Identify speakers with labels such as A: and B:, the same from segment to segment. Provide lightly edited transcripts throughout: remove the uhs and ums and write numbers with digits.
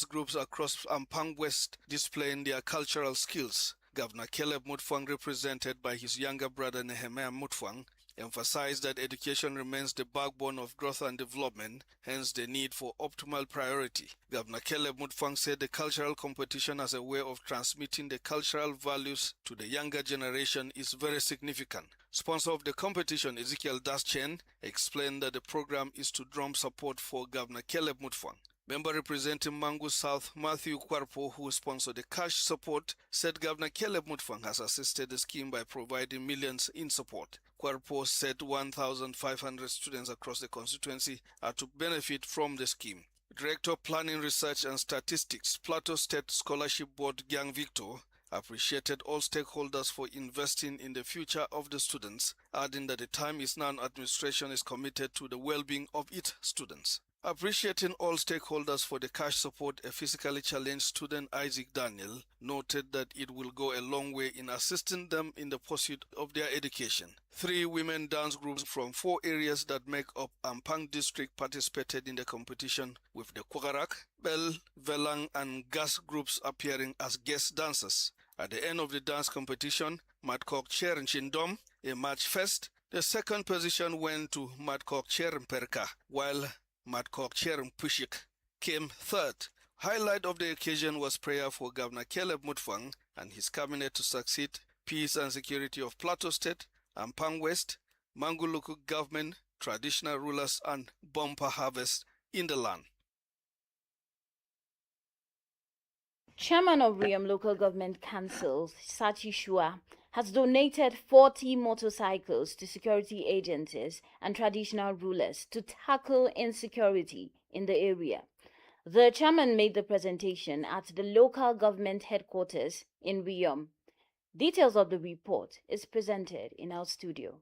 A: groups across Ampang West displaying their cultural skills. Governor Caleb Mutfwang, represented by his younger brother Nehemiah Mutfwang, emphasized that education remains the backbone of growth and development, hence the need for optimal priority. Governor Caleb Mutfwang said the cultural competition as a way of transmitting the cultural values to the younger generation is very significant. Sponsor of the competition, Ezekiel Daschen, explained that the program is to drum support for Governor Caleb Mutfwang. Member representing Mangu South, Matthew Kwarpo, who sponsored the cash support, said Governor Caleb Mutfwang has assisted the scheme by providing millions in support. Kwarpo said 1,500 students across the constituency are to benefit from the scheme. Director of Planning Research and Statistics, Plateau State Scholarship Board Gyang Victor, appreciated all stakeholders for investing in the future of the students, adding that the time is now administration is committed to the well-being of its students. Appreciating all stakeholders for the cash support, a physically challenged student, Isaac Daniel, noted that it will go a long way in assisting them in the pursuit of their education. 3 women dance groups from 4 areas that make up Ampang district participated in the competition, with the Kwagarak, Bel, Velang and Gas groups appearing as guest dancers. At the end of the dance competition, Madkok Cher and Chindom, a match fest, the second position went to Madkok Cher and Perka, while Madkok Cher and Pushik came third. Highlight of the occasion was prayer for Governor Caleb Mutfwang and his cabinet to succeed peace and security of Plateau State, Ampang West, Manguluku government, traditional rulers and bumper harvest in the land.
B: Chairman of Riam Local Government Council, Sachi Shua, has donated 40 motorcycles to security agencies and traditional rulers to tackle insecurity in the area. The chairman made the presentation at the local government headquarters in Riam. Details of the report is presented in our studio.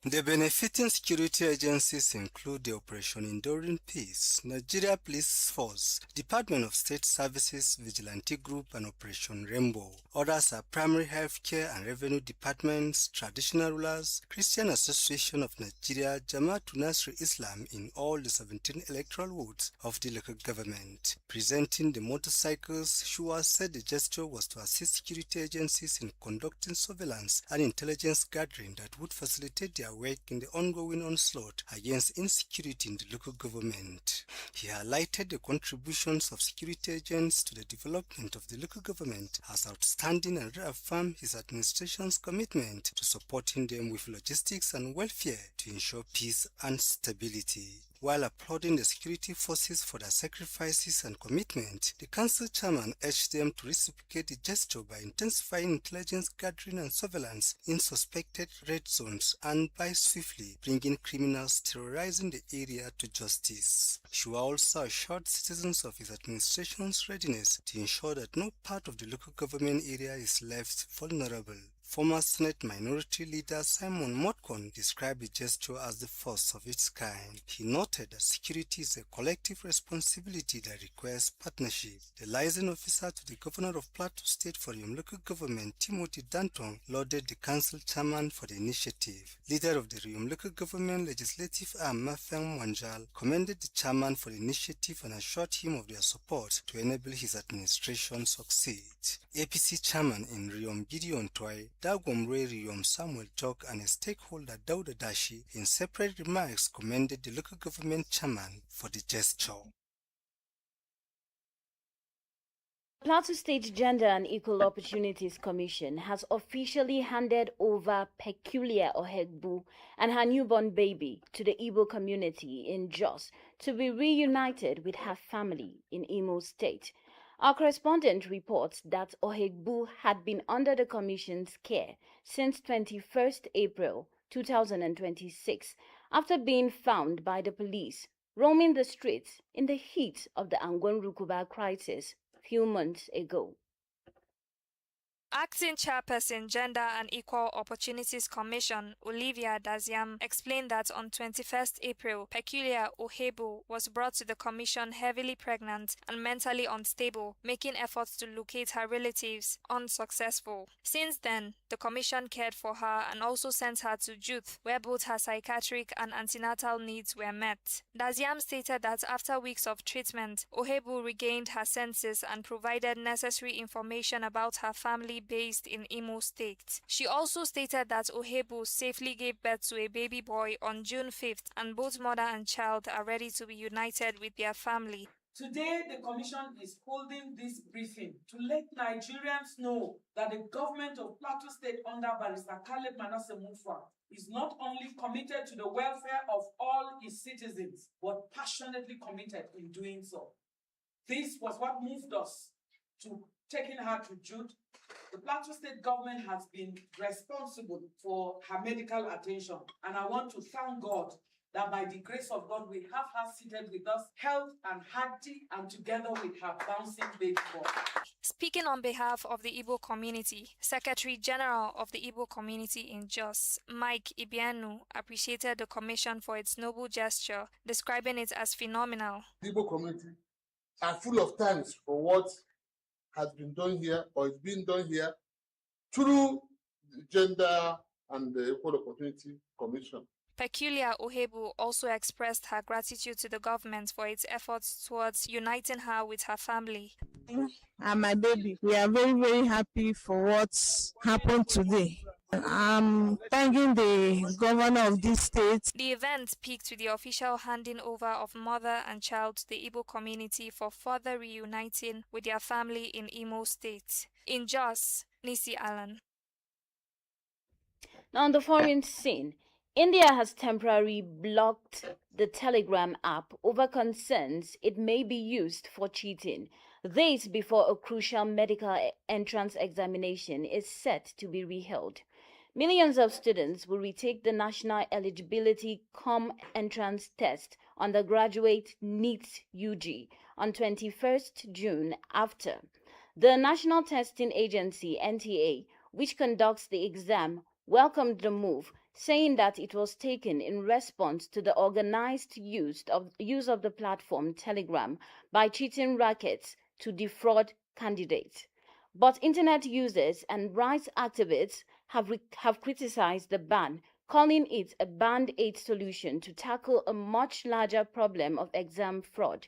C: The benefiting security agencies include the Operation Enduring Peace, Nigeria Police Force, Department of State Services, Vigilante Group, and Operation Rainbow. Others are Primary Healthcare and Revenue Departments, Traditional Rulers, Christian Association of Nigeria, Jamaatul Nasr Islam in all the 17 electoral wards of the local government. Presenting the motorcycles, Shua said the gesture was to assist security agencies in conducting surveillance and intelligence gathering that would facilitate their work in the ongoing onslaught against insecurity in the local government. He highlighted the contributions of security agents to the development of the local government as outstanding and reaffirmed his administration's commitment to supporting them with logistics and welfare to ensure peace and stability. While applauding the security forces for their sacrifices and commitment, the council chairman urged them to reciprocate the gesture by intensifying intelligence gathering and surveillance in suspected red zones and by swiftly bringing criminals terrorizing the area to justice. Shua also assured citizens of his administration's readiness to ensure that no part of the local government area is left vulnerable. Former Senate Minority Leader Simon Motkon described the gesture as the first of its kind. He noted that security is a collective responsibility that requires partnership. The liaison officer to the Governor of Plateau State for Riam Local Government, Timothy Danton, lauded the council chairman for the initiative. Leader of the Riam Local Government Legislative Arm, Mafeng Mwanjal, commended the chairman for the initiative and assured him of their support to enable his administration succeed. APC chairman in Riam, Gideon Toy, Dagomre Riam Samuel Jok, and a stakeholder Dauda Dashi in separate remarks commended the local government chairman for the gesture.
B: Plateau State Gender and Equal Opportunities Commission has officially handed over Peculiar Ohegbu and her newborn baby to the Igbo community in Jos to be reunited with her family in Imo State. Our correspondent reports that Ohegbu had been under the Commission's care since 21st April 2026 after being found by the police roaming the streets in the heat of the Angwan Rukuba crisis a few months ago.
D: Acting Chairperson Gender and Equal Opportunities Commission, Olivia Daziam, explained that on 21st April, Peculiar Ohebu was brought to the commission heavily pregnant and mentally unstable, making efforts to locate her relatives unsuccessful. Since then, the commission cared for her and also sent her to Youth, where both her psychiatric and antenatal needs were met. Daziam stated that after weeks of treatment, Ohebu regained her senses and provided necessary information about her family based in Imo State. She also stated that Ohebu safely gave birth to a baby boy on June 5th and both mother and child are ready to be united with their family.
E: Today, the Commission is holding this briefing to let Nigerians know that the government of Plateau State under Barrister Caleb Manasseh Mutfwang is not only committed to the welfare of all its citizens, but passionately committed in doing so. This was what moved us to taking her to Jude. The Plateau State government has been responsible for her medical attention, and I want to thank God that by the grace of God, we have her seated with us, health and hearty, and together with her bouncing baby boy.
D: Speaking on behalf of the Igbo community, Secretary General of the Igbo community in Jos, Mike Ibianu, appreciated the commission for its noble gesture, describing it as phenomenal.
F: The Igbo community are full of thanks for what has been done here or is being done here through the Gender and the Equal Opportunity Commission.
D: Peculiar Ohebu also expressed her gratitude to the government for its efforts towards uniting her with her family.
G: And my baby, we are very, very happy for what's happened today. I'm thanking the governor of this state.
D: The event peaked with the official handing over of mother and child to the Igbo community for further reuniting with their family in Imo State. In Jos, Nisi Allen.
B: Now on the foreign scene, India has temporarily blocked the Telegram app over concerns it may be used for cheating. This before a crucial medical entrance examination is set to be reheld. Millions of students will retake the National Eligibility Com Entrance Test undergraduate NEET UG on 21st June after. The National Testing Agency, NTA, which conducts the exam, welcomed the move, saying that it was taken in response to the organized use of the platform Telegram by cheating rackets to defraud candidates. But internet users and rights activists have criticized the ban, calling it a band-aid solution to tackle a much larger problem of exam fraud.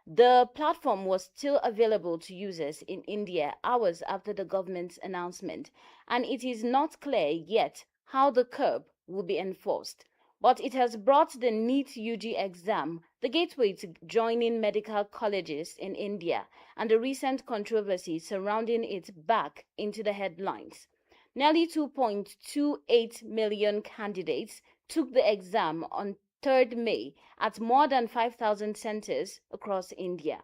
B: The platform was still available to users in India hours after the government's announcement, and it is not clear yet how the curb will be enforced. But it has brought the NEET UG exam, the gateway to joining medical colleges in India, and the recent controversy surrounding it back into the headlines. Nearly 2.28 million candidates took the exam on 3rd May at more than 5,000 centers across India.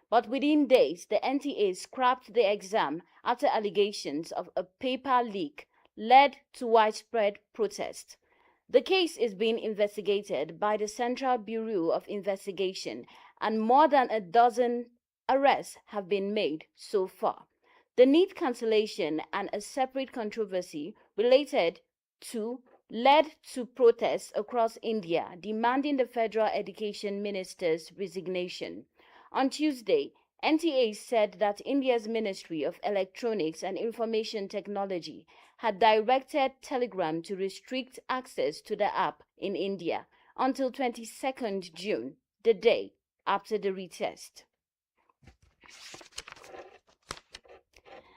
B: But within days, the NTA scrapped the exam after allegations of a paper leak led to widespread protest. The case is being investigated by the Central Bureau of Investigation, and more than a dozen arrests have been made so far. The NEET cancellation and a separate controversy related to led to protests across India demanding the Federal Education Minister's resignation. On Tuesday, NTA said that India's Ministry of Electronics and Information Technology had directed Telegram to restrict access to the app in India until 22nd June, the day after the retest.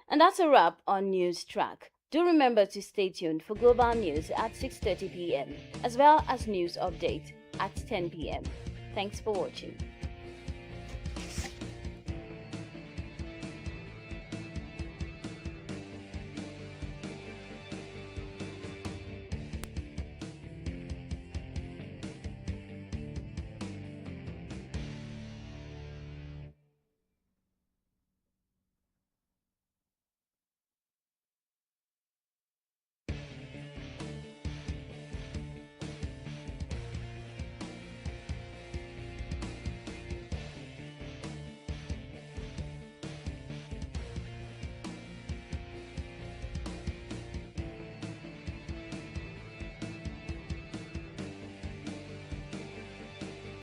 B: And that's a wrap on News Track. Do remember to stay tuned for global news at 6:30 p.m. as well as news update at 10 p.m. Thanks for watching.